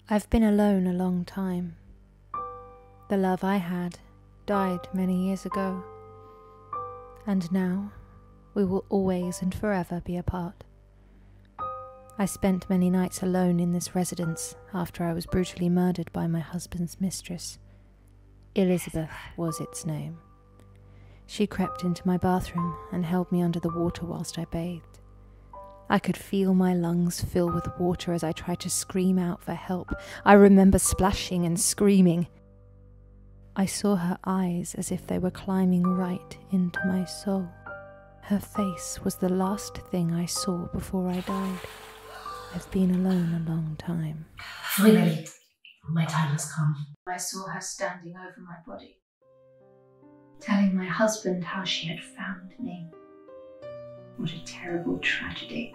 I've been alone a long time. The love I had died many years ago, and now we will always and forever be apart. I spent many nights alone in this residence after I was brutally murdered by my husband's mistress. Elizabeth was its name. She crept into my bathroom and held me under the water whilst I bathed. I could feel my lungs fill with water as I tried to scream out for help. I remember splashing and screaming. I saw her eyes as if they were climbing right into my soul. Her face was the last thing I saw before I died. I've been alone a long time. Finally, my time has come. I saw her standing over my body, telling my husband how she had found me. What a terrible tragedy.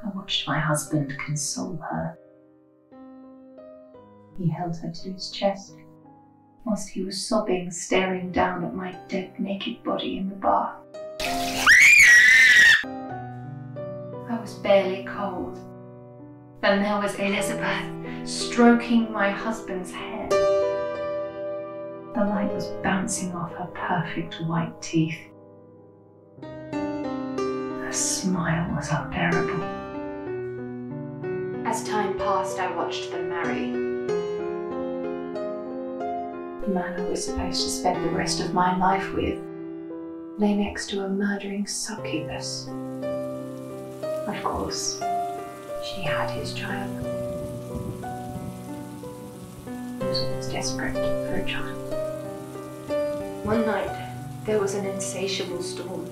I watched my husband console her. He held her to his chest, whilst he was sobbing, staring down at my dead, naked body in the bath. I was barely cold. Then there was Elizabeth, stroking my husband's hair. The light was bouncing off her perfect white teeth. Her smile was unbearable. As time passed, I watched them marry. The man I was supposed to spend the rest of my life with lay next to a murdering succubus. Of course, she had his child. He was always desperate for a child. One night, there was an insatiable storm.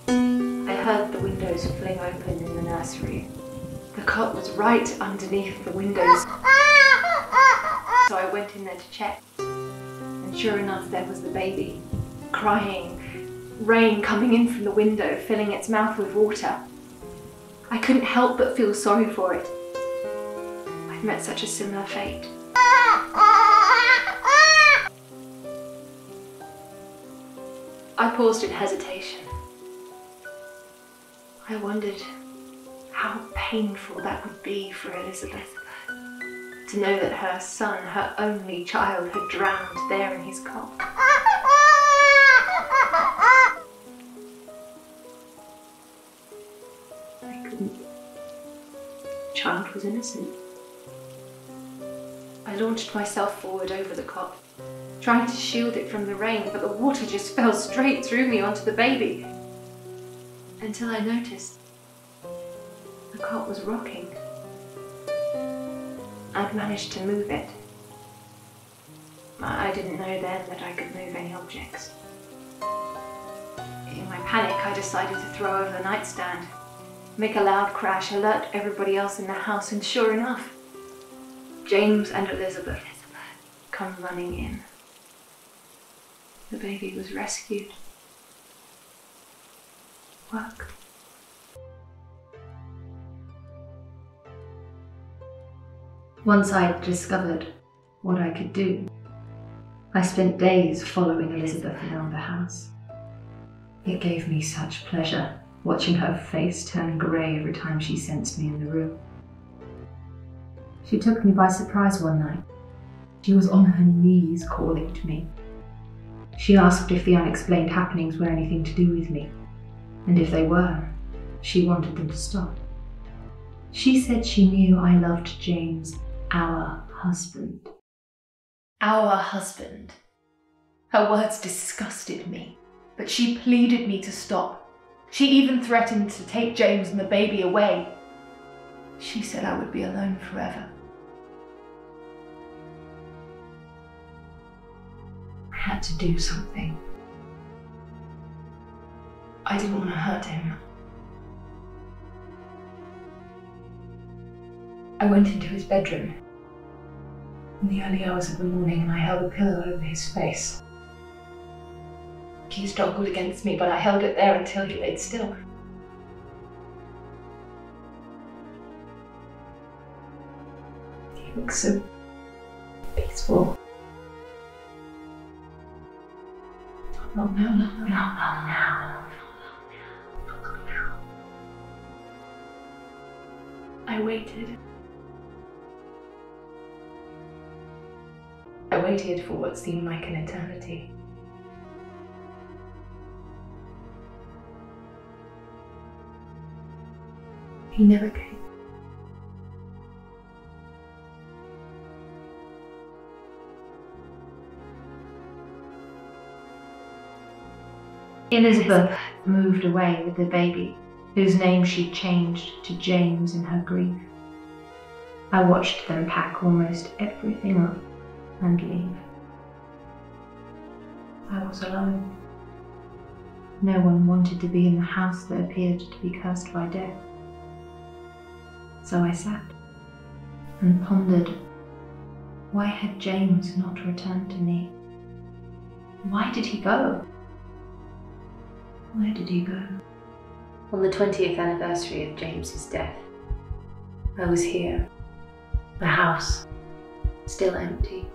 I heard the windows fling open in the nursery. The cot was right underneath the windows, so I went in there to check. And sure enough, there was the baby, crying, rain coming in from the window, filling its mouth with water. I couldn't help but feel sorry for it. I'd met such a similar fate. I paused in hesitation. I wondered how painful that would be for Elizabeth, to know that her son, her only child, had drowned there in his cot. I couldn't. The child was innocent. I launched myself forward over the cot, trying to shield it from the rain, but the water just fell straight through me onto the baby. Until I noticed the cot was rocking. I'd managed to move it. I didn't know then that I could move any objects. In my panic, I decided to throw over the nightstand, make a loud crash, alert everybody else in the house, and sure enough, James and Elizabeth come running in. The baby was rescued. Work. Once I'd discovered what I could do, I spent days following Elizabeth around the house. It gave me such pleasure watching her face turn grey every time she sensed me in the room. She took me by surprise one night. She was on her knees calling to me. She asked if the unexplained happenings were anything to do with me, and if they were, she wanted them to stop. She said she knew I loved James, our husband. Our husband. Her words disgusted me, but she pleaded me to stop. She even threatened to take James and the baby away. She said I would be alone forever. I had to do something. I didn't want to hurt him. I went into his bedroom in the early hours of the morning and I held a pillow over his face. He struggled against me, but I held it there until he laid still. He looked so peaceful. Not now, not now. I waited I waited for what seemed like an eternity. He never came. Elizabeth moved away with the baby, whose name she changed to James in her grief. I watched them pack almost everything up and leave. I was alone. No one wanted to be in the house that appeared to be cursed by death. So I sat and pondered, why had James not returned to me? Why did he go? Where did he go? On the 20th anniversary of James's death, I was here. The house, still empty,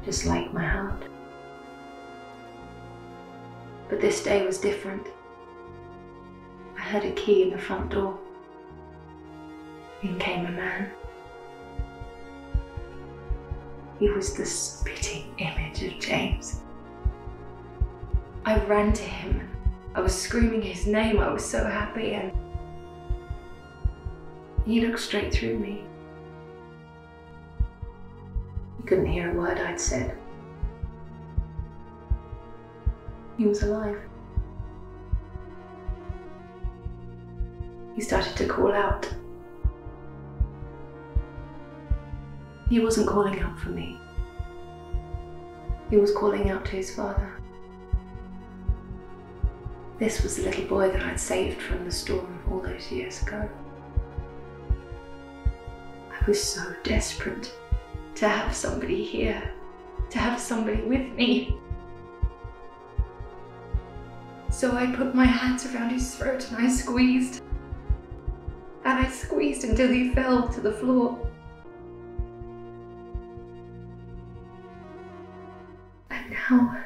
just like my heart. But this day was different. I heard a key in the front door. In came a man. He was the spitting image of James. I ran to him. I was screaming his name. I was so happy, and he looked straight through me. He couldn't hear a word I'd said. He was alive. He started to call out. He wasn't calling out for me. He was calling out to his father. This was the little boy that I'd saved from the storm all those years ago. I was so desperate to have somebody here, to have somebody with me. So I put my hands around his throat and I squeezed. And I squeezed until he fell to the floor. And now